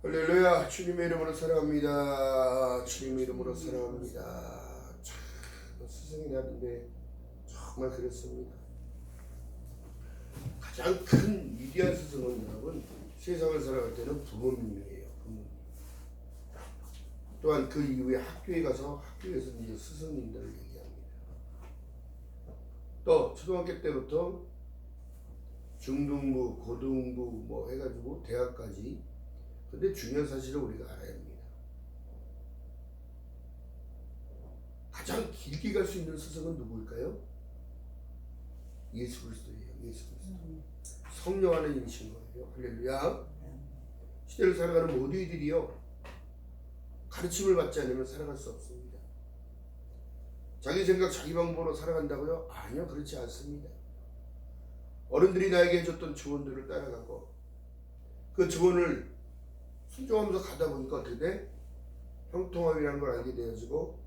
할렐루야. 주님의 이름으로 사랑합니다. 주님의 이름으로 사랑합니다. 참 스승이 나는데 정말 그렇습니다. 가장 큰 위대한 스승은 여러분 세상을 살아갈 때는 부모님이에요. 부모님. 또한 그 이후에 학교에 가서 학교에서 이제 스승님들을 얘기합니다. 또 초등학교 때부터 중등부, 고등부 뭐 해가지고 대학까지. 근데 중요한 사실을 우리가 알아야 합니다. 가장 길게 갈 수 있는 스승은 누구일까요? 예수 그리스도예요. 예수 그리스도. 성령 하나님이신 거예요. 할렐루야. 시대를 살아가는 모든 이들이요, 가르침을 받지 않으면 살아갈 수 없습니다. 자기 생각 자기 방법으로 살아간다고요? 아니요, 그렇지 않습니다. 어른들이 나에게 해줬던 조언들을 따라가고 그 조언을 순종하면서 가다 보니까 어떻게 돼? 형통함이라는 걸 알게 되어지고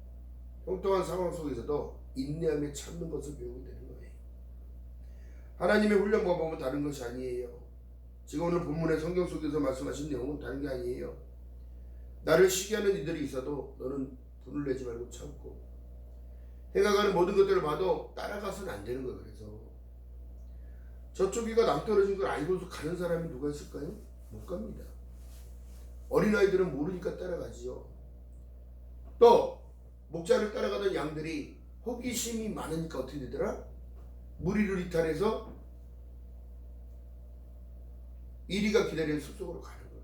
형통한 상황 속에서도 인내하며 참는 것을 배우게 되는 거예요. 하나님의 훈련 방법은 다른 것이 아니에요. 지금 오늘 본문의 성경 속에서 말씀하신 내용은 다른 게 아니에요. 나를 시기하는 이들이 있어도 너는 분을 내지 말고 참고 해가 가는 모든 것들을 봐도 따라가서는 안 되는 거예요. 그래서 저쪽이가 낭떠러진 걸 알고서 가는 사람이 누가 있을까요? 못 갑니다. 어린아이들은 모르니까 따라가지요. 또 목자를 따라가던 양들이 호기심이 많으니까 어떻게 되더라? 무리를 이탈해서 이리가 기다리는 숲속으로 가는 거예요.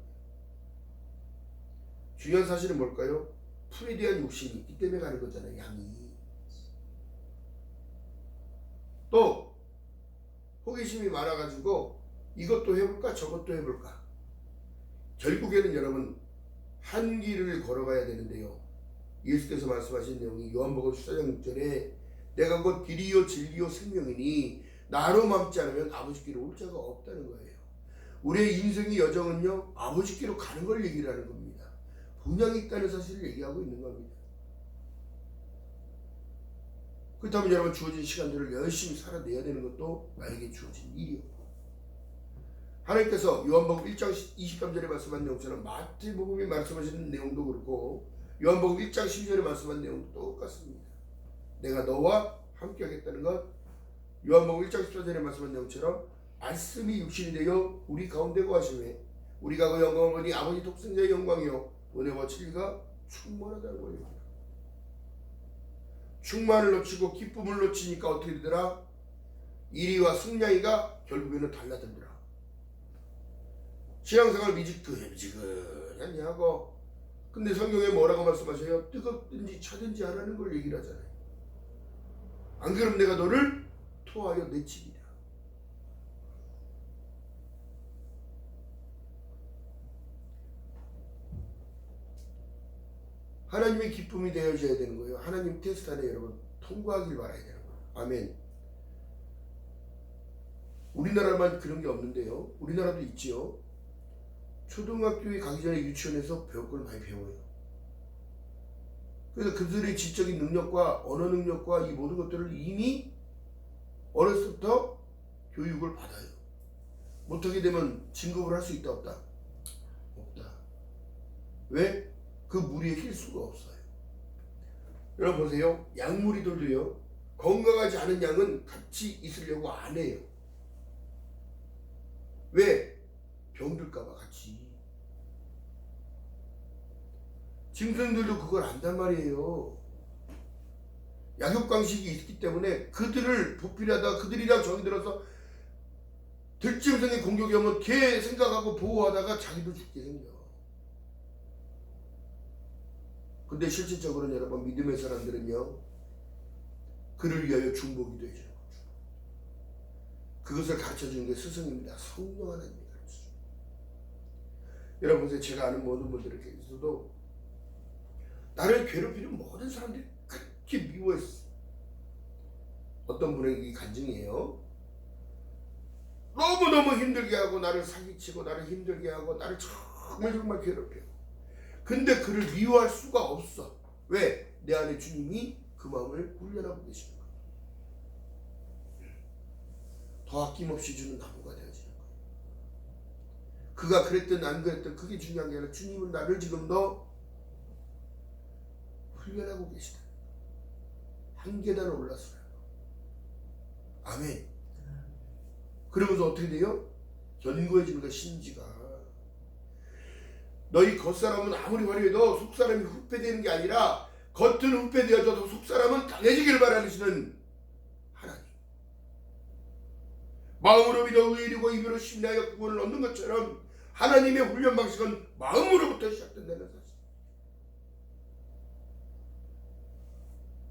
중요한 사실은 뭘까요? 풀에 대한 욕심이 있기 때문에 가는 거잖아요. 양이. 또 호기심이 많아가지고 이것도 해볼까 저것도 해볼까. 결국에는 여러분 한 길을 걸어가야 되는데요. 예수께서 말씀하신 내용이 요한복음 14장 6절에 내가 곧 길이요 진리요 생명이니 나로 맘지 않으면 아버지께로 올 자가 없다는 거예요. 우리의 인생의 여정은요, 아버지께로 가는 걸 얘기를 하는 겁니다. 본향이 있다는 사실을 얘기하고 있는 겁니다. 그렇다면 여러분 주어진 시간들을 열심히 살아내야 되는 것도 나에게 주어진 일이었고, 하나님께서 요한복음 1장 23절에 말씀한 내용처럼 마태복음이 말씀하시는 내용도 그렇고 요한복음 1장 12절에 말씀한 내용도 똑같습니다. 내가 너와 함께 하겠다는 것, 요한복음 1장 14절에 말씀한 내용처럼 말씀이 육신이 되어 우리 가운데 거하시매 우리가 그 영광을 보니 아버지 독생자의 영광이요 은혜와 진리가 충만하다는 거예요. 충만을 놓치고 기쁨을 놓치니까 어떻게 되더라? 이리와 승냥이가 결국에는 달라들더라. 신앙생활 미지근하니 하고, 근데 성경에 뭐라고 말씀하셔요? 뜨겁든지 차든지 하라는 걸 얘기를 하잖아요. 안 그러면 내가 너를 토하여 내치리라. 하나님의 기쁨이 되어져야 되는 거예요. 하나님 테스트 안에 여러분 통과하길 바라야 되는 거예요. 아멘. 우리나라만 그런 게 없는데요. 우리나라도 있지요. 초등학교에 가기 전에 유치원에서 배울 걸 많이 배워요. 그래서 그들의 지적인 능력과 언어 능력과 이 모든 것들을 이미 어렸을 때부터 교육을 받아요. 못하게 되면 진급을 할 수 있다 없다? 없다. 왜? 그 무리에 낄 수가 없어요. 여러분 보세요. 양무리들도요, 건강하지 않은 양은 같이 있으려고 안 해요. 왜? 병들까봐 같이. 짐승들도 그걸 안단 말이에요. 약육강식이 있기 때문에 그들을 보필하다 그들이랑 정이 들어서 들짐승의 공격이 오면 걔 생각하고 보호하다가 자기도 죽게 생겨. 근데 실질적으로는 여러분 믿음의 사람들은요, 그를 위하여 중보기도 해주는 거죠. 그것을 가르쳐주는 게 스승입니다. 성령 하나님이 가르쳐줍니다. 여러분 보세요. 제가 아는 모든 분들에게서도 나를 괴롭히는 모든 사람들이 그렇게 미워했어. 어떤 분에게 간증이에요. 너무너무 힘들게 하고 나를 사기치고 나를 힘들게 하고 나를 정말 괴롭혀. 근데 그를 미워할 수가 없어. 왜? 내 안에 주님이 그 마음을 훈련하고 계시는 거예요. 더 아낌없이 주는 나무가 되어지는 거예요. 그가 그랬든 안 그랬든 그게 중요한 게 아니라 주님은 나를 지금도 훈련하고 계시다. 한 계단 올랐어요. 아멘. 그러면서 어떻게 돼요? 견고해지는 거 심지가. 너희 겉사람은 아무리 화려해도 속사람이 후패되는 게 아니라 겉은 후패되어져도 속사람은 강해지기를 바라시는 하나님. 마음으로 믿어 의리고 입으로 신뢰하여 구원을 얻는 것처럼 하나님의 훈련 방식은 마음으로부터 시작된다는 사실.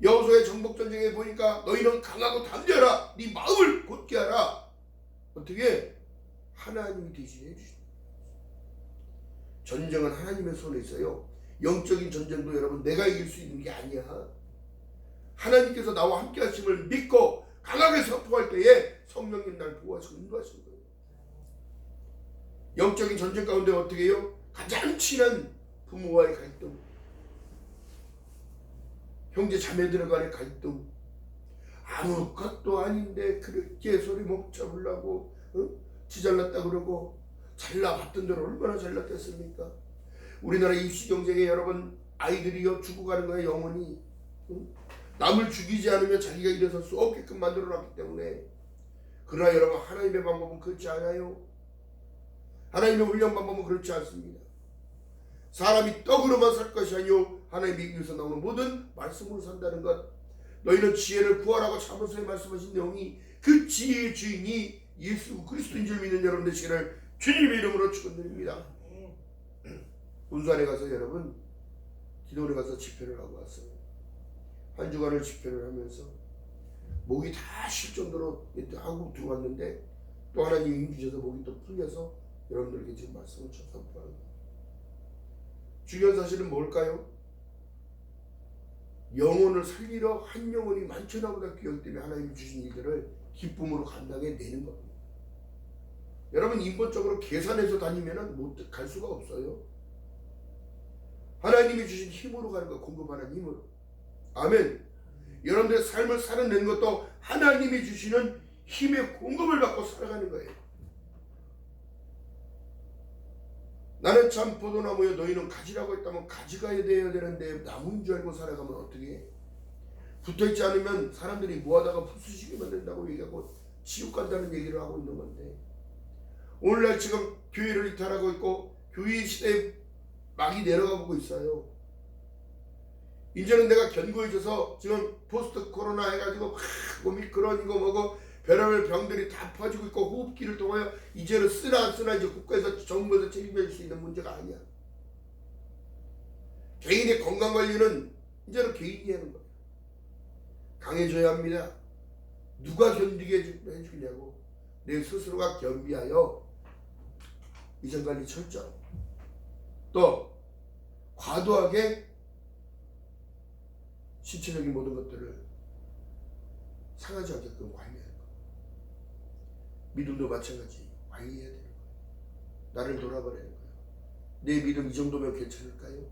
여호수아의 정복전쟁에 보니까 너희는 강하고 담대하라. 네 마음을 곧게 하라. 어떻게? 하나님이 대신해 주십니다. 전쟁은 하나님의 손에 있어요. 영적인 전쟁도 여러분 내가 이길 수 있는 게 아니야. 하나님께서 나와 함께 하심을 믿고 강하게 선포할 때에 성령님 날 보호하시고 인도하시는 거예요. 영적인 전쟁 가운데 어떻게 해요? 가장 친한 부모와의 갈등, 형제 자매들 간의 갈등, 아무것도 아닌데 그렇게 소리 못 잡으려고 지잘났다 그러고 잘나봤던 대로 얼마나 잘났겠습니까? 우리나라 입시 경쟁에 여러분 아이들이요 죽어가는 거예요. 영원히. 남을 죽이지 않으면 자기가 일어설 수 없게끔 만들어놨기 때문에. 그러나 여러분 하나님의 방법은 그렇지 않아요. 하나님의 훈련 방법은 그렇지 않습니다. 사람이 떡으로만 살 것이 아니요 하나님의 입에서 나오는 모든 말씀으로 산다는 것. 너희는 지혜를 구하라고 사무소에 말씀하신 내용이 그 지혜의 주인이 예수 그리스도인 줄 믿는 여러분 되시기를 주님의 이름으로 축원드립니다. 운산에 가서 여러분 기도원에 가서 집회를 하고 왔어요. 한 주간을 집회를 하면서 목이 다 쉴 정도로 하고 들어왔는데 또 하나님이 힘 주셔서 목이 또 풀려서 여러분들에게 지금 말씀을 선포하는 거예요. 중요한 사실은 뭘까요? 영혼을 살리러 한 영혼이 만천하보다 귀하기 때문에 하나님이 주신 일들을 기쁨으로 감당해 내는 겁니다. 여러분 인본적으로 계산해서 다니면 못 갈 수가 없어요. 하나님이 주신 힘으로 가는 거, 공급하는 힘으로. 아멘. 여러분들의 삶을 살아내는 것도 하나님이 주시는 힘의 공급을 받고 살아가는 거예요. 나는 참 포도나무여 너희는 가지라고 했다면 가지가 되어야 되는데 나무인 줄 알고 살아가면 어떻게 해? 붙어있지 않으면 사람들이 뭐하다가 부수시게 만든다고 얘기하고 지옥 간다는 얘기를 하고 있는 건데, 오늘날 지금 교회를 이탈하고 있고 교회 시대에 막이 내려가고 있어요. 이제는 내가 견고해져서 지금 포스트 코로나 해가지고 오미크론 이거 뭐고 별의별 병들이 다 퍼지고 있고 호흡기를 통하여 이제는 쓰나 안 쓰나 이제 국가에서 정부에서 책임질 수 있는 문제가 아니야. 개인의 건강관리는 이제는 개인이 하는 거예요. 강해져야 합니다. 누가 견디게 해주냐고. 내 스스로가 겸비하여 위생관리 철저하고 또 과도하게 신체적인 모든 것들을 상하지 않게끔 관리하는 것. 믿음도 마찬가지 관리해야 되는 거예요. 나를 돌아보라는 거예요. 내 믿음 이 정도면 괜찮을까요?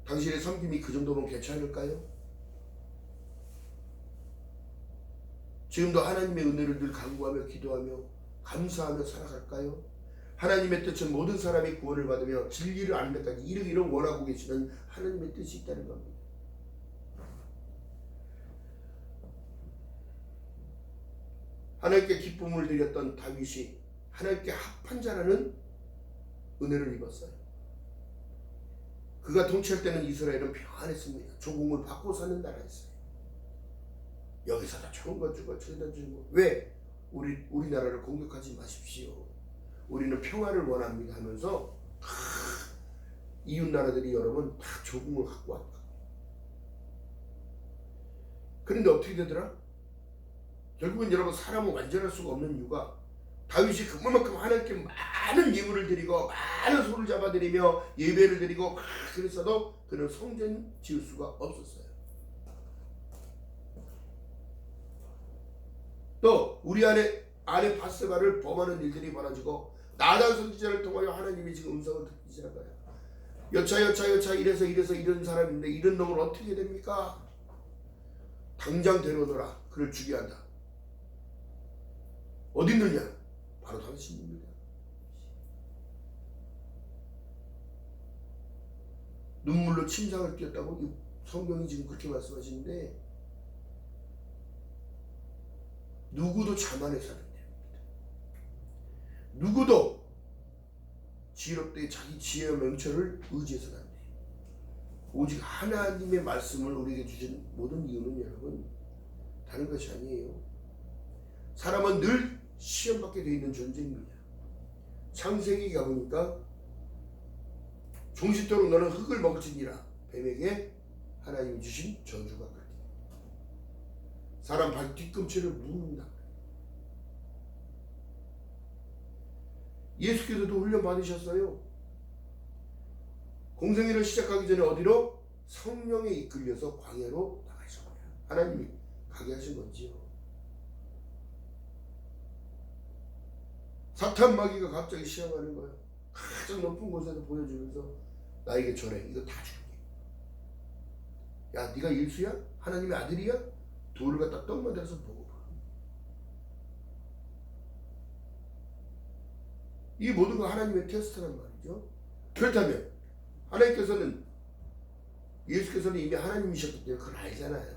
당신의 섬김이 그 정도면 괜찮을까요? 지금도 하나님의 은혜를 늘 간구하며 기도하며 감사하며 살아갈까요? 하나님의 뜻은 모든 사람이 구원을 받으며 진리를 아는 데까지 이르기를 원하고 계시는 하나님의 뜻이 있다는 겁니다. 하나님께 기쁨을 드렸던 다윗이 하나님께 합한 자라는 은혜를 입었어요. 그가 통치할 때는 이스라엘은 평안했습니다. 조공을 받고 사는 나라였어요. 여기서도 좋은 것 주고 저기다 주고. 왜? 우리나라를 공격하지 마십시오. 우리는 평화를 원합니다 하면서 이웃 나라들이 여러분 다 조공을 갖고 왔다. 그런데 어떻게 되더라? 결국은 여러분 사람은 완전할 수가 없는 이유가 다윗이 그만큼 하나님께 많은 예물을 드리고 많은 소를 잡아드리며 예배를 드리고 그랬어도 그는 성전 지을 수가 없었어요. 또 우리 안에 바세바를 범하는 일들이 많아지고 나단 선지자를 통하여 하나님이 지금 음성을 듣기시는 거예요. 여차 이래서 이런 사람인데 이런 놈을 어떻게 됩니까? 당장 데려오너라. 그를 죽여야 한다. 어디 있느냐? 바로 당신입니다. 눈물로 침상을 띄었다고 이 성경이 지금 그렇게 말씀하시는데 누구도 자만해서 안 됩니다. 누구도 지혜롭되 자기 지혜와 명철을 의지해서는 안 돼요. 오직 하나님의 말씀을 우리에게 주신 모든 이유는 여러분 다른 것이 아니에요. 사람은 늘 시험받게 되어 있는 존재입니다. 창세기 가보니까 종식토록 너는 흙을 먹을지니라 뱀에게 하나님이 주신 저주가 그렇게 사람 발 뒤꿈치를 무는다. 예수께서도 훈련 받으셨어요. 공생애를 시작하기 전에 어디로? 성령에 이끌려서 광야로 나가셨어요. 하나님이 가게 하신 건지요. 사탄 마귀가 갑자기 시험하는 거예요. 가장 높은 곳에서 보여주면서 나에게 전해. 이거 다 줄게. 야, 네가 일수야? 하나님의 아들이야? 돌을 갖다 떡 만들어서 먹어봐. 이 모든 거 하나님의 테스트란 말이죠. 그렇다면 하나님께서는 예수께서는 이미 하나님이셨기 때문에 그걸 알잖아요.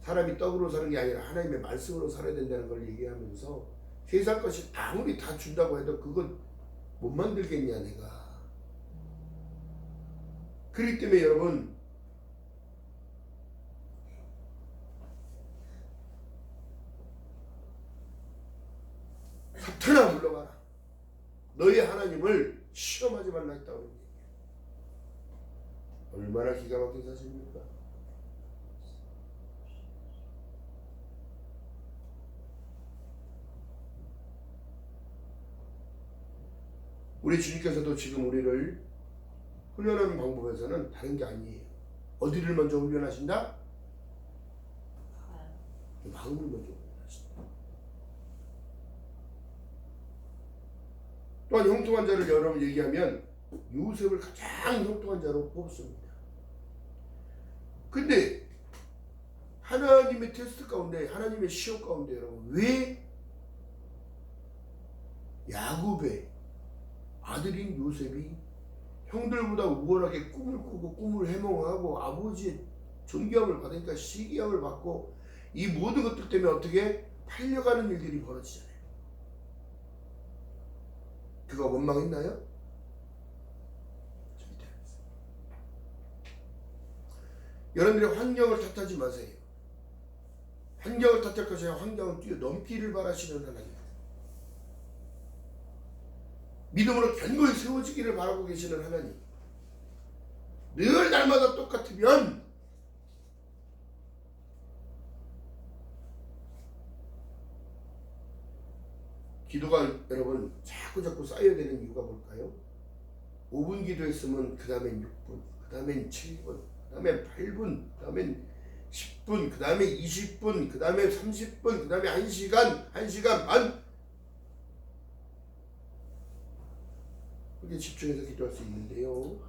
사람이 떡으로 사는 게 아니라 하나님의 말씀으로 살아야 된다는 걸 얘기하면서 세상 것이 아무리 다 준다고 해도 그건 못 만들겠냐 내가. 그렇기 때문에 여러분 사탄아 물러가라. 너희 하나님을 시험하지 말라 했다고 얘기해요. 얼마나 기가 막힌 사실입니까? 우리 주님께서도 지금 우리를 훈련하는 방법에서는 다른 게 아니에요. 어디를 먼저 훈련하신다? 마음을 먼저 훈련하신다. 또한 형통한 자를 여러분 얘기하면 요셉을 가장 형통한 자로 뽑습니다. 근데 하나님의 테스트 가운데, 하나님의 시험 가운데 여러분 왜 야곱의 아들인 요셉이 형들보다 우월하게 꿈을 꾸고 꿈을 해몽하고 아버지의 존경을 받으니까 시기함을 받고 이 모든 것들 때문에 어떻게 팔려가는 일들이 벌어지잖아요. 그가 원망했나요? 절대 안 했어요. 여러분들의 환경을 탓하지 마세요. 환경을 탓할 것이 아니라 환경을 뛰어넘기를 바라시는 하나님, 믿음으로 견고히 세워지기를 바라고 계시는 하나님, 늘 날마다 똑같으면 기도가 여러분 자꾸 쌓여야 되는 이유가 뭘까요? 5분 기도했으면 그 다음엔 6분, 그 다음엔 7분, 그 다음엔 8분, 그 다음엔 10분, 그 다음에 20분, 그 다음에 30분, 그 다음에 1시간, 1시간 반 그렇게 집중해서 기도할 수 있는데요.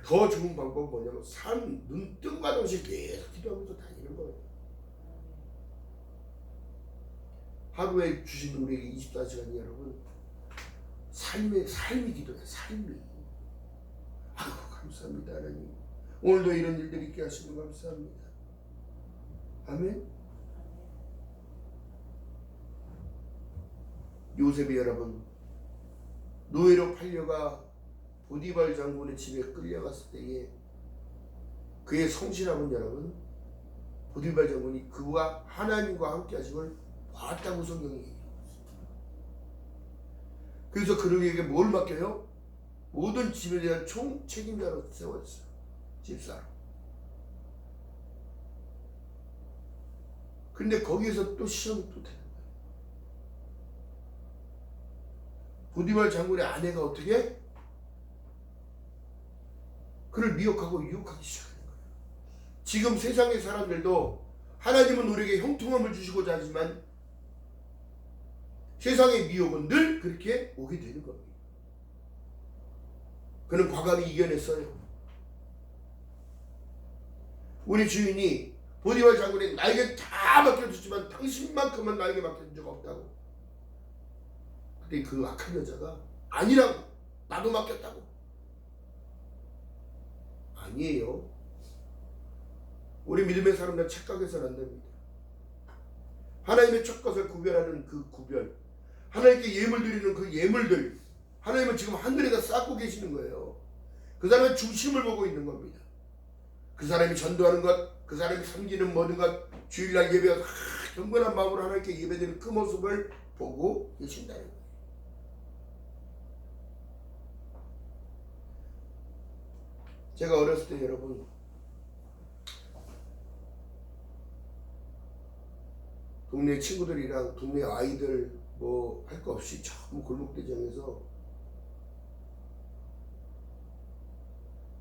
더 좋은 방법은 뭐냐면 눈 뜸과 동시에 계속 기도하면서 다니는 거예요. 하루에 주신 우리에게 24시간이 여러분 삶이 기도야. 삶이. 아이고 감사합니다 하나님. 오늘도 이런 일들이 있게 하시는 거 감사합니다. 아멘. 요셉이 여러분 노예로 팔려가 보디발 장군의 집에 끌려갔을 때에 그의 성실함은 여러분 보디발 장군이 그와 하나님과 함께 하심을 봤다고 성경이 얘기하고 있습니다. 그래서 그에게 뭘 맡겨요? 모든 집에 대한 총 책임자로 세웠어요. 집사로. 근데 거기에서 또 시험이 또 되는 거예요. 보디발 장군의 아내가 어떻게? 그를 미혹하고 유혹하기 시작하는 거예요. 지금 세상의 사람들도 하나님은 우리에게 형통함을 주시고자 하지만 세상의 미혹은 늘 그렇게 오게 되는 겁니다. 그는 과감히 이겨냈어요. 우리 주인이 보디발 장군에게 나에게 다 맡겨줬지만 당신만큼은 나에게 맡겨준 적 없다고. 근데 그 악한 여자가 아니라고 나도 맡겼다고. 아니에요. 우리 믿음의 사람들은 착각해서는 안 됩니다. 하나님의 첫 것을 구별하는 그 구별, 하나님께 예물 드리는 그 예물들, 하나님은 지금 하늘에다 쌓고 계시는 거예요. 그 사람의 중심을 보고 있는 겁니다. 그 사람이 전도하는 것, 그 사람이 섬기는 모든 것, 주일날 예배가 경건한 마음으로 하나님께 예배드리는 그 모습을 보고 계신다는 거예요. 제가 어렸을 때 여러분 동네 친구들이랑 동네 아이들 뭐 할 거 없이 전부 골목대장에서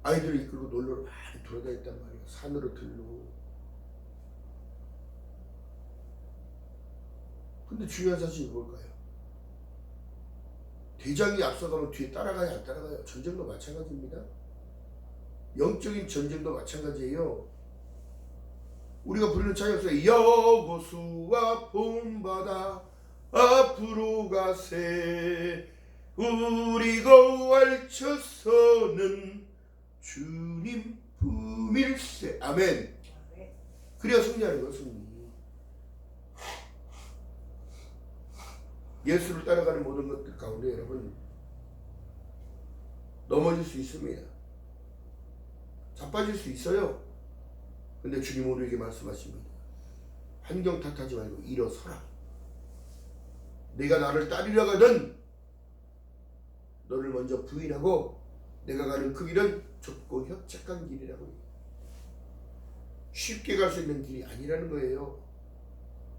아이들을 이끌고 놀러를 많이 돌아다녔단 말이에요. 산으로 들로. 근데 중요한 사실이 뭘까요? 대장이 앞서가면 뒤에 따라가야 안 따라가요? 전쟁도 마찬가지입니다. 영적인 전쟁도 마찬가지예요. 우리가 부르는 찬양소에 여호수아 본바다 앞으로 가세 우리 거활쳐서는 주님 품일세. 아멘. 그래야 승리하는 거예요. 승리. 예수를 따라가는 모든 것들 가운데 여러분 넘어질 수 있습니다. 자빠질 수 있어요. 근데 주님 우리에게 말씀하십니다. 환경 탓하지 말고 일어서라. 내가 나를 따르려 가든 너를 먼저 부인하고 내가 가는 그 길은 좁고 협착한 길이라고. 쉽게 갈 수 있는 길이 아니라는 거예요.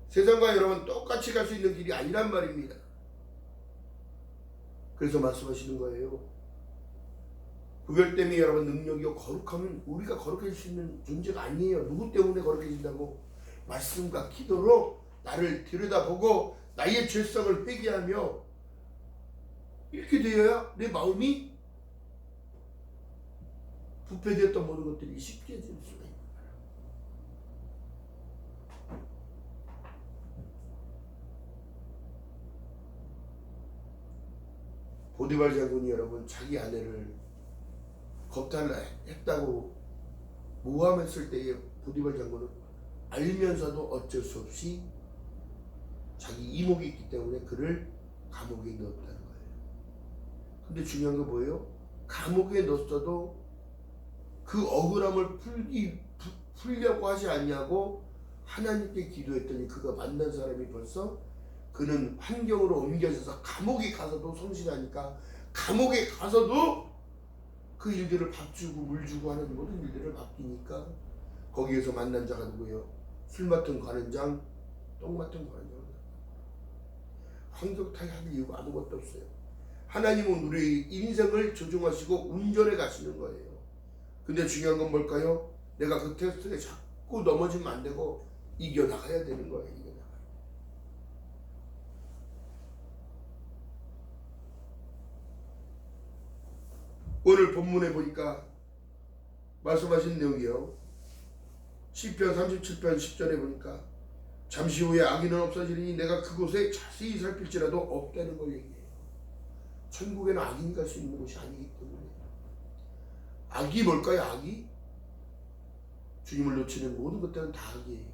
세상과 여러분 똑같이 갈 수 있는 길이 아니란 말입니다. 그래서 말씀하시는 거예요. 구별됨이 여러분 능력이요 거룩하면 우리가 거룩해질 수 있는 존재가 아니에요. 누구 때문에 거룩해진다고? 말씀과 기도로 나를 들여다보고 나의 죄성을 회개하며 이렇게 되어야 내 마음이 부패되었던 모든 것들이 쉽게 될 수가 있는 거예요. 보디발 장군이 여러분 자기 아내를 겁탈을 했다고 모함했을 때에 보디발 장군은 알면서도 어쩔 수 없이 자기 이목이 있기 때문에 그를 감옥에 넣었다는 거예요. 근데 중요한 거 뭐예요? 감옥에 넣었어도 그 억울함을 풀려고 하지 않냐고 하나님께 기도했더니 그가 만난 사람이 벌써 그는 환경으로 옮겨져서 감옥에 가서도 성실하니까 감옥에 가서도 그 일들을 밥 주고 물 주고 하는 모든 일들을 맡기니까 거기에서 만난 자가 누구예요? 술 맡은 관원장, 똥 맡은 관원장. 환경 탓할 이유가 아무것도 없어요. 하나님은 우리 인생을 조종하시고 운전해 가시는 거예요. 근데 중요한 건 뭘까요? 내가 그 테스트에 자꾸 넘어지면 안 되고 이겨나가야 되는 거예요. 이겨나가야. 오늘 본문에 보니까 말씀하신 내용이요. 시편 37편 10절에 보니까 잠시 후에 악인은 없어지리니 내가 그곳에 자세히 살필지라도 없다는 걸 얘기해요. 천국에는 악인이 갈 수 있는 곳이 아니기 때문에. 악이 뭘까요? 악이? 주님을 놓치는 모든 것들은 다 악이에요.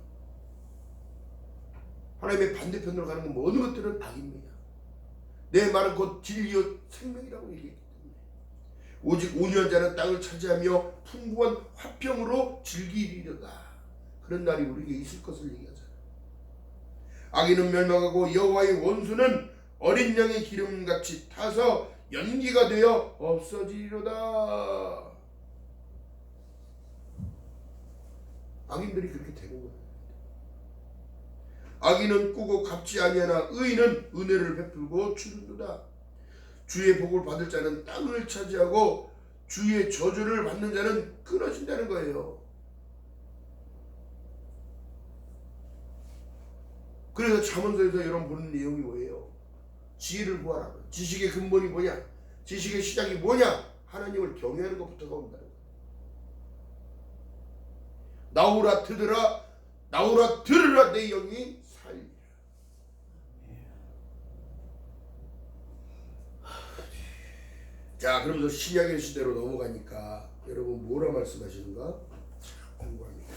하나님의 반대편으로 가는 건 모든 것들은 악입니다. 내 말은 곧 진리요 생명이라고 얘기했기 때문에. 오직 온유한 자는 땅을 차지하며 풍부한 화평으로 즐기리로다. 그런 날이 우리에게 있을 것을 얘기하잖아요. 악인은 멸망하고 여호와의 원수는 어린 양의 기름같이 타서 연기가 되어 없어지리로다. 악인들이 그렇게 되는 거예요. 악인은 꾸고 갚지 아니하나 의인은 은혜를 베풀고 주는도다. 주의 복을 받을 자는 땅을 차지하고 주의 저주를 받는 자는 끊어진다는 거예요. 그래서 잠언서에서 여러분 보는 내용이 뭐예요? 지혜를 구하라. 지식의 근본이 뭐냐? 지식의 시작이 뭐냐? 하나님을 경외하는 것부터가 온다는 거예요. 나오라 들으라, 나오라 들으라 내 영이 살리라. 자, 그러면서 신약의 시대로 넘어가니까 여러분 뭐라 말씀하시는가? 공부합니다.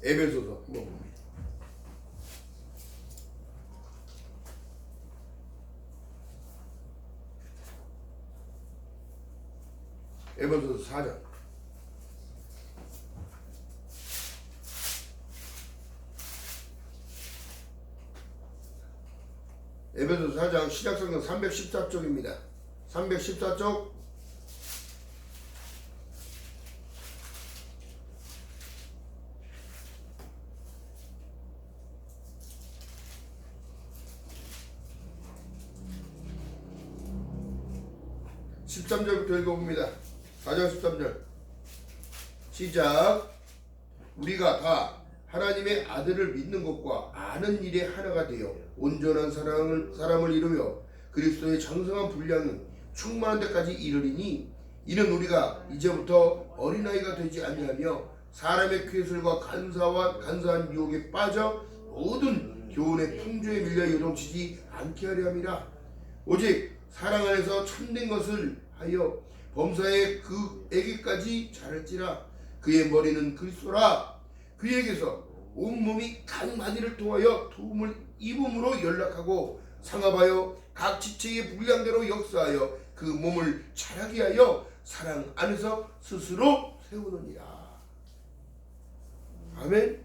에베소서 한번 봅니다. 에베소서 4장. 에베소서 4장 시작성경 314쪽입니다. 314쪽. (13절부터) 읽어봅니다. 4장 13절 시작. 우리가 다 하나님의 아들을 믿는 것과 아는 일에 하나가 되어 온전한 사람을 이루며 그리스도의 장성한 분량이 충만한 데까지 이르리니 이는 우리가 이제부터 어린아이가 되지 아니하며 사람의 쾌술과 간사한 유혹에 빠져 모든 교훈의 풍조에 밀려 요동치지 않게 하려 함이라. 오직 사랑 안에서 참된 것을 하여 범사에 그에게까지 자랄지라. 그의 머리는 그리스도라. 그에게서 온몸이 각 마디를 통하여 도움을 입음으로 연락하고 상합하여 각 지체의 분량대로 역사하여 그 몸을 자라게 하여 사랑 안에서 스스로 세우느니라. 아멘.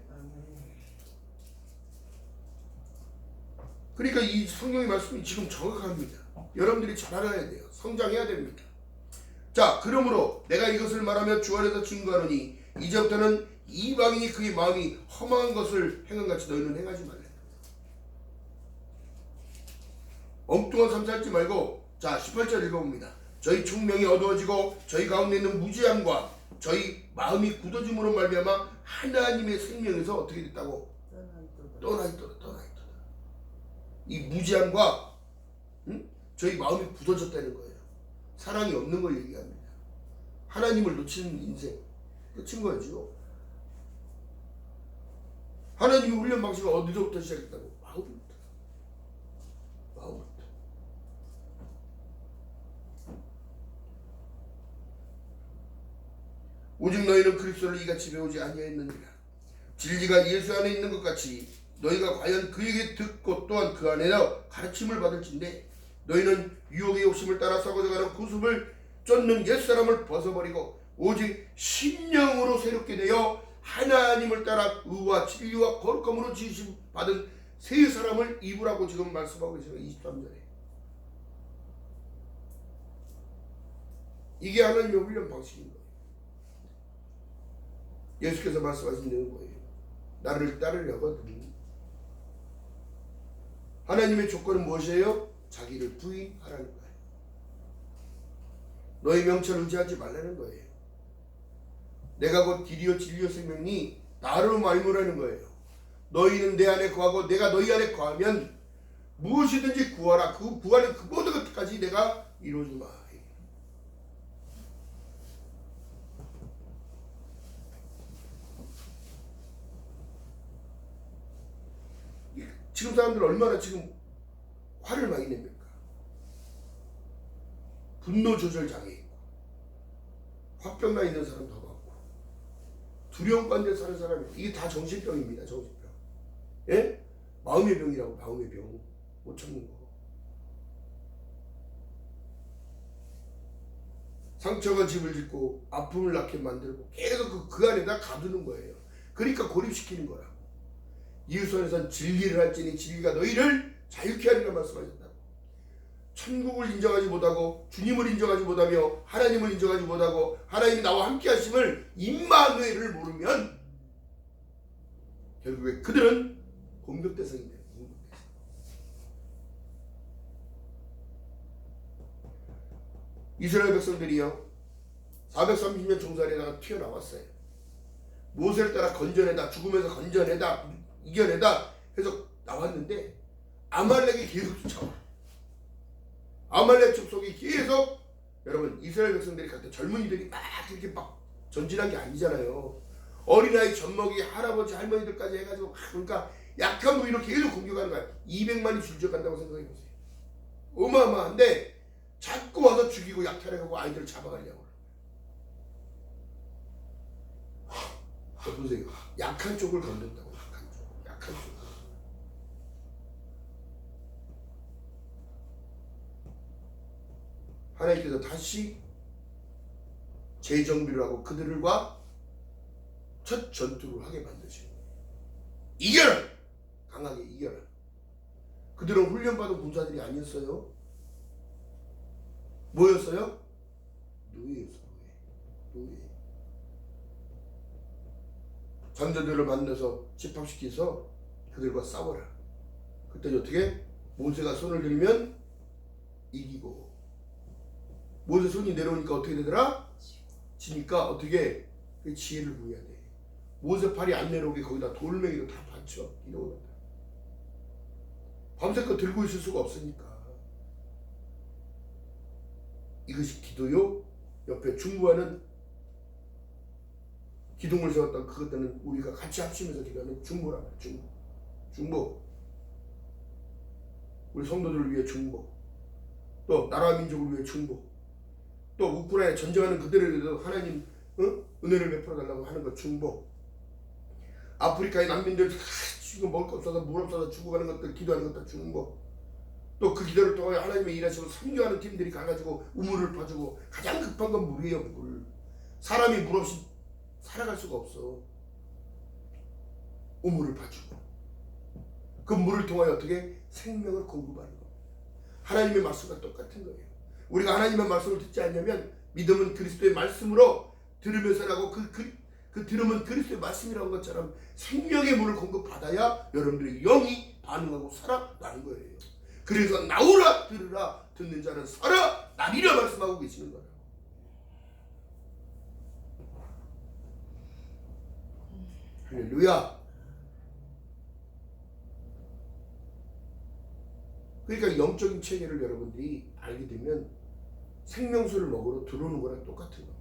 그러니까 이 성경의 말씀이 지금 정확합니다. 여러분들이 잘 알아야 돼요. 성장해야 됩니다. 자, 그러므로 내가 이것을 말하며 주 안에서 증거하노니 이제부터는 이방인이 그의 마음이 허망한 것을 행한같이 너희는 행하지 말라. 엉뚱한 삶 살지 말고. 자, 18절 읽어봅니다. 저희 총명이 어두워지고 저희 가운데 있는 무지함과 저희 마음이 굳어짐으로 말미암아 하나님의 생명에서 어떻게 됐다고? 떠나있도다. 이 무지함과 저희 마음이 굳어졌다는 거예요. 사랑이 없는 걸 얘기합니다. 하나님을 놓치는 인생 끝인 거죠. 하나님의 훈련 방식은 어디서부터 시작했다고? 마음부터. 오직 너희는 그리스도를 이같이 배우지 아니하였느니라. 진리가 예수 안에 있는 것 같이 너희가 과연 그에게 듣고 또한 그 안에서 가르침을 받을진대. 너희는 유혹의 욕심을 따라 썩어져가는 구습을 쫓는 옛사람을 벗어버리고 오직 심령으로 새롭게 되어 하나님을 따라 의와 진리와 거룩함으로 지으심 받은 새 사람을 입으라고 지금 말씀하고 계세요. 23절에. 이게 하나님의 훈련 방식인 거예요. 예수께서 말씀하신 거예요. 나를 따르려거든. 하나님의 조건은 무엇이에요? 자기를 부인하라는 거예요. 너의 명철을 의지하지 말라는 거예요. 내가 곧 길이요 진리요 생명이니 나로 말미라는 거예요. 너희는 내 안에 거하고 내가 너희 안에 거하면 무엇이든지 구하라. 그 구하는 그 모든 것까지 내가 이루어주마. 지금 사람들 얼마나 지금 화를 많이 냅니까? 분노 조절 장애 있고, 화병 나 있는 사람 더 많고, 두려움 가운데 사는 사람이, 이게 다 정신병입니다. 정신병. 예? 마음의 병이라고. 마음의 병 못 참는 거. 상처가 집을 짓고 아픔을 낳게 만들고 계속 그 안에다 가두는 거예요. 그러니까 고립시키는 거라고. 이웃선에선 진리를 할지니 진리가 너희를 자유케 하리라 말씀하셨다고. 천국을 인정하지 못하고 주님을 인정하지 못하며 하나님을 인정하지 못하고 하나님이 나와 함께 하심을 임마누엘을 모르면 결국에 그들은 공격 대상입니다. 이스라엘 백성들이요 430년 종살이다가 튀어나왔어요. 모세를 따라 건져내다, 죽으면서 건져내다, 이겨내다 해서 나왔는데 아말렉이 계속 쫓아와. 아말렉 족속이 계속, 여러분 이스라엘 백성들이 갔다 젊은이들이 막 이렇게 막 전진한 게 아니잖아요. 어린아이 젖먹이 할아버지 할머니들까지 해가지고 그러니까 약한 부위로 계속 공격하는 거야. 200만이 줄져간다고 생각해보세요. 어마어마한데 자꾸 와서 죽이고 약탈해가고 아이들을 잡아가려고. 보세요. 약한 쪽을 건든다고. 약한 쪽. 하나님께서 다시 재정비를 하고 그들과 첫 전투를 하게 만드시고 이겨라! 강하게 이겨라. 그들은 훈련받은 군사들이 아니었어요. 뭐였어요? 노예였어요. 노예. 장자들을 만나서 집합시켜서 그들과 싸워라. 그때 어떻게? 모세가 손을 들면 이기고, 모세 손이 내려오니까 어떻게 되더라? 지니까 어떻게? 그 지혜를 부여야 돼. 모세 팔이 안 내려오게 거기다 돌멩이도 다 받쳐. 이러고 밤새껏 들고 있을 수가 없으니까. 이것이 기도요. 옆에 중보하는 기둥을 세웠던 그것들은 우리가 같이 합치면서 기도하는 중보란 말이야. 중보. 우리 성도들을 위해 중보. 또 나라 민족을 위해 중보. 또 우크라이나에 전쟁하는 그들에게도 하나님 은혜를 베풀어 달라고 하는 것 중보. 아프리카의 난민들 지금 먹을 거 없어서 물 없어서 죽어가는 것들 기도하는 것들 중보. 또 그 기도를 통해 하나님의 일하시고 선교하는 팀들이 가가지고 우물을 파주고 가장 급한 건 물이에요. 물. 사람이 물 없이 살아갈 수가 없어. 우물을 파주고 그 물을 통하여 어떻게 생명을 공급하는 겁니다. 하나님의 말씀과 똑같은 거예요. 우리가 하나님의 말씀을 듣지 않냐면 믿음은 그리스도의 말씀으로 들으면서라고 그 들으면 그리스도의 말씀이라는 것처럼 생명의 물을 공급받아야 여러분들의 영이 반응하고 살아나는 거예요. 그래서 나오라 들으라 듣는 자는 살아나리라 말씀하고 계시는 거예요. 할렐루야. 그러니까 영적인 체계를 여러분들이 알게 되면 생명수를 먹으러 들어오는 거랑 똑같은 겁니다.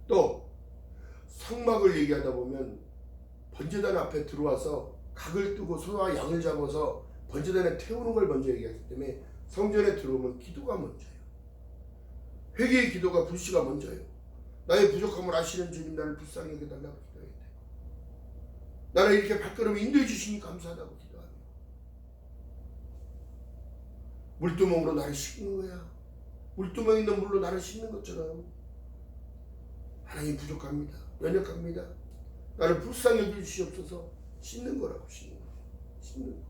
또 성막을 얘기하다 보면 번제단 앞에 들어와서 각을 뜨고 소와 양을 잡아서 번제단에 태우는 걸 먼저 얘기하기 때문에 성전에 들어오면 기도가 먼저예요. 회개의 기도가 불씨가 먼저예요. 나의 부족함을 아시는 주님 나를 불쌍히 여겨달라고 기도해야 돼요. 나를 이렇게 발걸음을 인도해 주시니 감사하다고 기도하며 물두멍으로 나를 씻는 거야. 물두멍에 있는 물로 나를 씻는 것처럼 하나님 부족합니다. 연약합니다. 나를 불쌍히 여겨주시옵소서. 씻는 거라고. 씻는 거.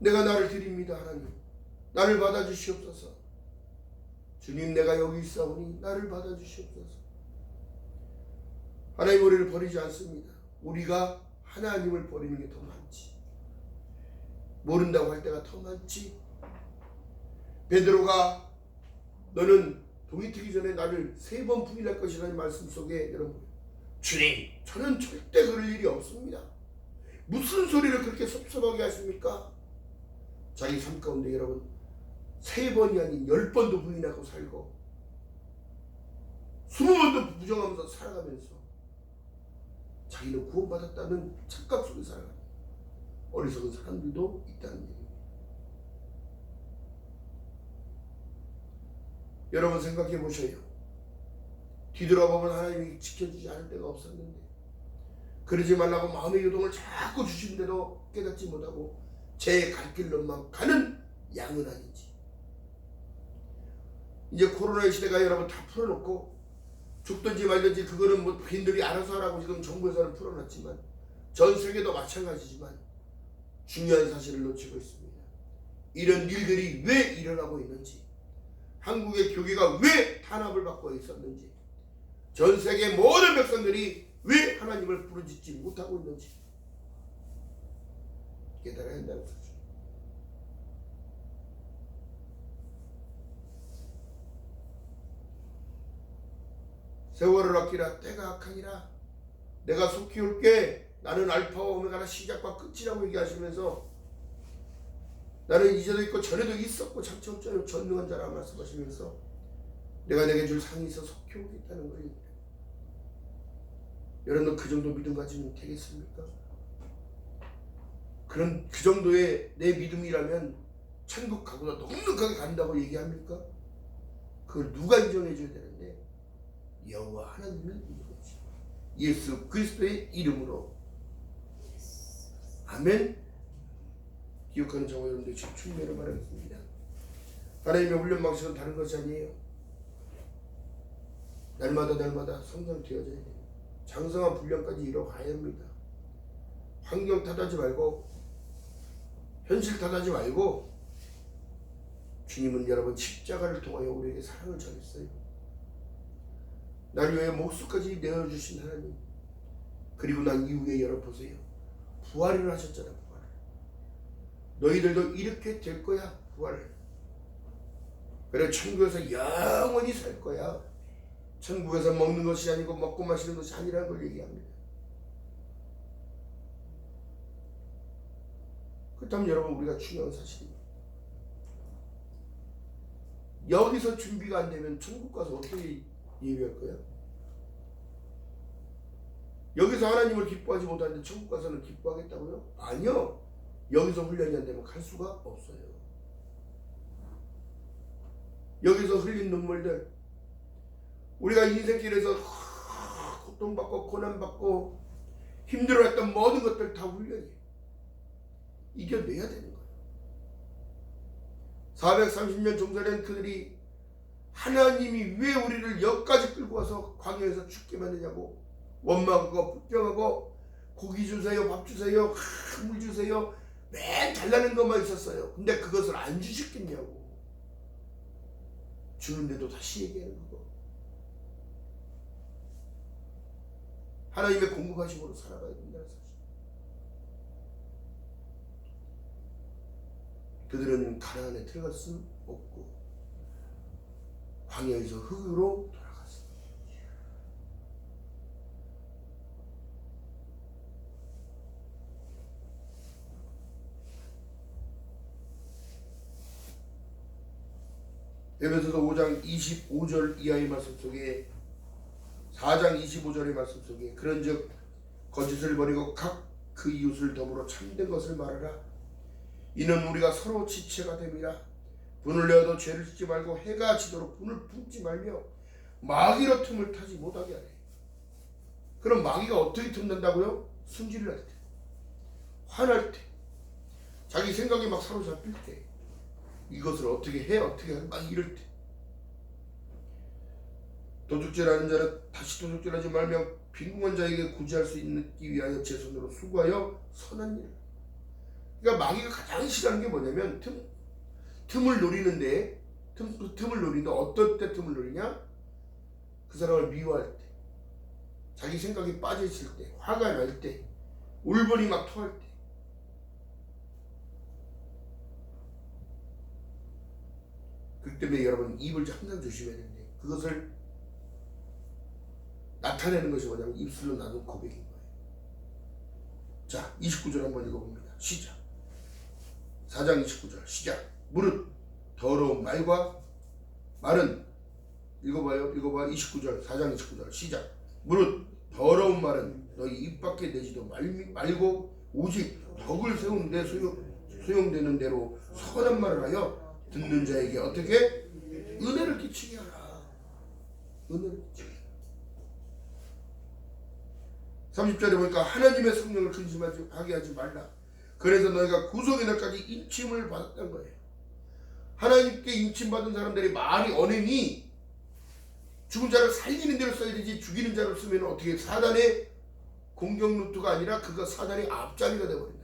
내가 나를 드립니다. 하나님 나를 받아주시옵소서. 주님 내가 여기 있사오니 나를 받아주시옵소서. 하나님 우리를 버리지 않습니다. 우리가 하나님을 버리는 게 더 많지. 모른다고 할 때가 더 많지. 베드로가 너는 동이 트기 전에 나를 3번 부인할 것이라는 말씀 속에 여러분 주님 저는 절대 그럴 일이 없습니다. 무슨 소리를 그렇게 섭섭하게 하십니까? 자기 삶 가운데 여러분 3번이 아닌 10번도 부인하고 살고 20번도 부정하면서 살아가면서 자기는 구원받았다는 착각 속에 살아가는 어리석은 사람들도 있다는 얘기입니다. 여러분 생각해 보셔요. 뒤돌아보면 하나님이 지켜주지 않을 때가 없었는데 그러지 말라고 마음의 요동을 자꾸 주시는데도 깨닫지 못하고 제 갈 길로만 가는 양은 아닌지. 이제 코로나의 시대가 여러분 다 풀어놓고 죽든지 말든지 그거는 뭐 개인들이 알아서 하라고 지금 정부에서는 풀어놨지만 전 세계도 마찬가지지만 중요한 사실을 놓치고 있습니다. 이런 일들이 왜 일어나고 있는지, 한국의 교회가 왜 탄압을 받고 있었는지, 전 세계 모든 백성들이 왜 하나님을 부르짖지 못하고 있는지 깨달아야 한다는 거죠. 세월을 아끼라 때가 악하니라. 내가 속히 올게. 나는 알파와 오메가라 시작과 끝이라고 얘기하시면서 나는 이제도 있고 전에도 있었고 장치 없잖아요. 전능한 자라 말씀하시면서 내가 내게 줄 상이 있어 속히 오겠다는 거예요. 여러분 그 정도 믿음 가지면 되겠습니까? 그런 그 정도의 내 믿음이라면 천국 가고도 넉넉하게 간다고 얘기합니까? 그걸 누가 인정해 줘야 되는데 여호와 하나님이 인정해 주십니다. 예수 그리스도의 이름으로. 아멘. 기억하는 저와 여러분들 지금 충면을 바라겠습니다. 하나님의 훈련 방식은 다른 것이 아니에요. 날마다 성장되어져야 돼요. 장성한 훈련까지 이뤄가야 합니다. 환경 탓하지 말고 현실 탓하지 말고 주님은 여러분 십자가를 통하여 우리에게 사랑을 전했어요. 날 위해 목숨까지 내어주신 하나님. 그리고 난 이후에 여러분 보세요. 부활을 하셨잖아. 부활을. 너희들도 이렇게 될 거야. 부활을. 그래 천국에서 영원히 살 거야. 천국에서 먹는 것이 아니고 먹고 마시는 것이 아니라는 걸 얘기합니다. 그렇다면 여러분 우리가 중요한 사실입니다. 여기서 준비가 안 되면 천국 가서 어떻게 예배할 거야? 여기서 하나님을 기뻐하지 못하는데 천국 가서는 기뻐하겠다고요? 아니요. 여기서 훈련이 안 되면 갈 수가 없어요. 여기서 흘린 눈물들, 우리가 인생길에서 고통받고 고난받고 힘들어했던 모든 것들 다 훈련이에요. 이겨내야 되는 거예요. 430년 종살이한 그들이 하나님이 왜 우리를 여기까지 끌고 와서 광야에서 죽게 만드냐고 원망하고 불평하고 고기 주세요, 밥 주세요, 물 주세요, 맨 달라는 것만 있었어요. 근데 그것을 안 주셨겠냐고. 주는데도 다시 얘기하는 거고. 하나님의 공급하심으로 살아가야 된다는 사실. 그들은 가나안에 들어갈 수 없고 광야에서 흙으로 돌아갔습니다. 에베소서 5장 25절 이하의 말씀 속에 4장 25절의 말씀 속에 그런즉 거짓을 버리고 각 그 이웃을 더불어 참된 것을 말하라. 이는 우리가 서로 지체가 됨이라. 분을 내어도 죄를 짓지 말고 해가 지도록 분을 품지 말며 마귀로 틈을 타지 못하게 하래. 그럼 마귀가 어떻게 틈난다고요? 승질을 할 때, 화날 때, 자기 생각에 막 사로잡힐 때, 이것을 어떻게 해? 어떻게 해? 막 이럴 때. 도둑질하는 자는 다시 도둑질하지 말며 빈궁한 자에게 구제할 수 있기 위하여 제 손으로 수고하여 선한 일. 그러니까 마귀가 가장 싫어하는 게 뭐냐면 틈을 노리는데 틈을 노리는데 어떨 때 틈을 노리냐? 그 사람을 미워할 때, 자기 생각이 빠져 있을 때, 화가 날 때, 울분이 막 토할 때. 그렇기 때문에 여러분 입을 항상 조심해야 되는데 그것을 나타내는 것이 뭐냐면 입술로 나눈 고백인 거예요. 자, 29절 한번 읽어봅니다. 시작. 4장 29절 시작. 무릇 더러운 말과 말은 읽어봐요. 29절 4장 29절 시작. 무릇 더러운 말은 너희 입 밖에 내지도 말고 오직 덕을 세운 데 소용되는 대로 선한 말을 하여 듣는 자에게 어떻게? 은혜를 끼치게 하라. 은혜를 끼치게. 30절에 보니까 하나님의 성령을 근심하게 하지 말라. 그래서 너희가 구속의 날까지 인침을 받았던 거예요. 하나님께 인침받은 사람들이 말이 언행이 죽은 자를 살리는 대로 써야 되지 죽이는 자를 쓰면 어떻게 사단의 공격 루트가 아니라 그가 사단의 앞자리가 되어버린다.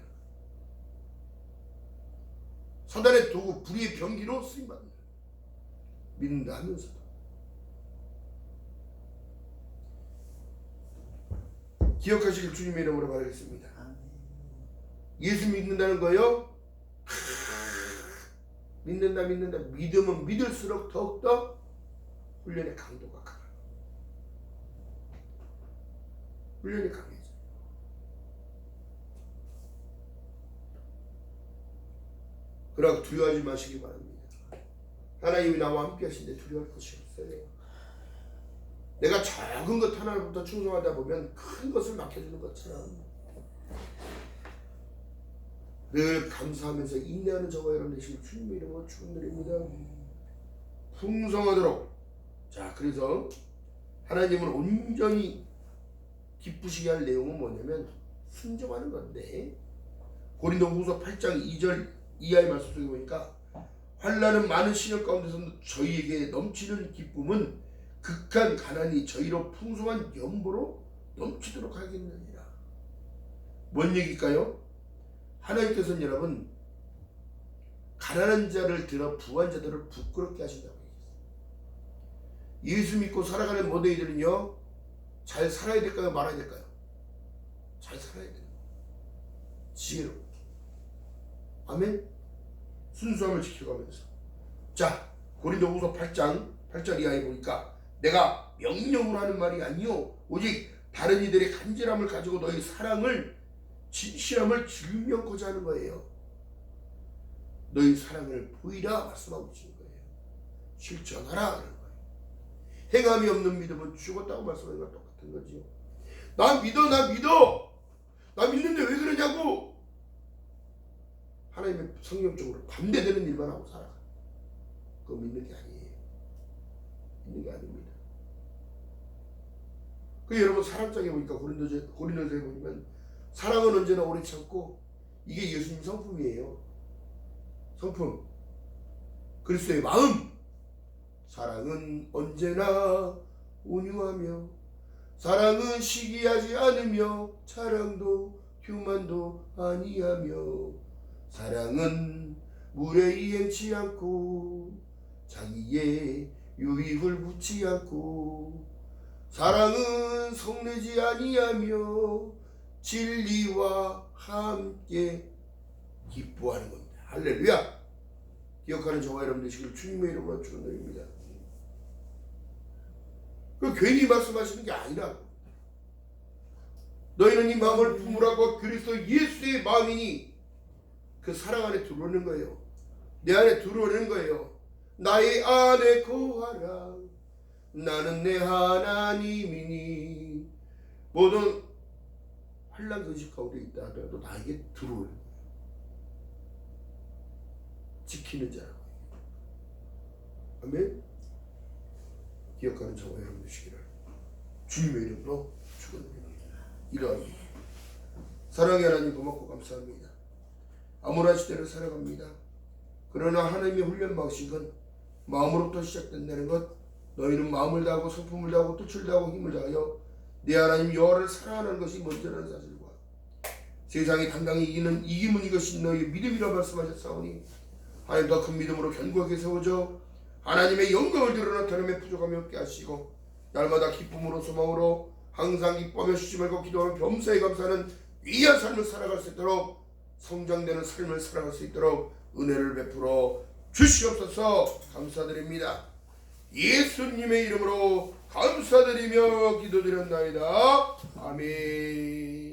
사단의 도구, 불의의 병기로 쓰임받는다. 믿는다 하면서도. 기억하시길 주님의 이름으로 바라겠습니다. 예수 믿는다는 거요? 믿는다. 믿으면 믿을수록 더욱더 훈련의 강도가 강해요. 훈련이 강해져. 그러나 두려워하지 마시기 바랍니다. 하나님이 나와 함께 하신데 두려워할 것이 없어요. 내가 작은 것 하나부터 충성하다 보면 큰 것을 맡겨주는 것처럼 늘 감사하면서 인내하는 저와 여러분 되시길 주님의 이름으로 축원드립니다. 풍성하도록. 자, 그래서 하나님을 온전히 기쁘시게 할 내용은 뭐냐면 순종하는 건데, 고린도후서 8장 2절 이하의 말씀 속에 보니까 환난은 많은 시련 가운데서 저희에게 넘치는 기쁨은 극한 가난이 저희로 풍성한 연보로 넘치도록 하겠느니라. 뭔 얘기일까요? 하나님께서는 여러분 가난한 자를 들어 부한 자들을 부끄럽게 하신다고 얘기했어요. 예수 믿고 살아가는 모델들은요, 잘 살아야 될까요? 말아야 될까요? 잘 살아야 돼요. 지혜롭게. 아멘. 순수함을 지켜가면서. 자, 고린도후서 8절 이하에 보니까 내가 명령으로 하는 말이 아니요 오직 다른 이들의 간절함을 가지고 너희 사랑을 진실함을 증명하고자 하는 거예요. 너희 사랑을 보이라 말씀하고 계신 거예요. 실천하라 하는 거예요. 행함이 없는 믿음은 죽었다고 말씀하는 것과 똑같은 거지요. 나 믿어, 나 믿어. 나 믿는데 왜 그러냐고. 하나님의 성경적으로 반대되는 일만 하고 살아가. 그거 믿는 게 아니에요. 믿는 게 아닙니다. 그 여러분 사랑장에 보니까 고린도서에 보면 사랑은 언제나 오래 참고, 이게 예수님 성품이에요. 성품. 그리스도의 마음. 사랑은 언제나 온유하며, 사랑은 시기하지 않으며, 자랑도 교만도 아니하며, 사랑은 무례히 행치 않고, 자기의 유익을 묻지 않고, 사랑은 성내지 아니하며, 진리와 함께 기뻐하는 겁니다. 할렐루야. 기억하는 저와 여러분 되시길 주님의 이름으로 축원드립니다. 그 괜히 말씀하시는 게 아니라, 너희는 이 마음을 품으라고 그리스도 예수의 마음이니 그 사랑 안에 들어오는 거예요. 내 안에 들어오는 거예요. 나의 안에 거하라. 나는 내 하나님이니. 모든 환난 근심 가운데 있다 하더라도 나에게 들어오는 거예요. 지키는 자라고. 아멘. 기억하는 저와 여러분 되시기를 주님의 이름으로 축원드립니다. 이러한 사랑의 하나님 고맙고 감사합니다. 암울한 시대를 살아갑니다. 그러나 하나님의 훈련 방식은 건 마음으로부터 시작된다는 것. 너희는 마음을 다하고 성품을 다하고 뜻을 다하고 힘을 다하여 내 하나님 여호와를 사랑하는 것이 먼저라는 사실과, 세상이 당당히 이기면 이것이 너희의 믿음이라 말씀하셨사오니, 하나님 더 큰 믿음으로 견고하게 세워져 하나님의 영광을 드러 나타내며 부족함이 없게 하시고, 날마다 기쁨으로 소망으로 항상 기뻐하며 쉬지 말고 기도하며 범사에 감사하는 위대한 삶을 살아갈 수 있도록, 성장되는 삶을 살아갈 수 있도록 은혜를 베풀어 주시옵소서. 감사드립니다. 예수님의 이름으로 감사드리며 기도드렸나이다. 아멘.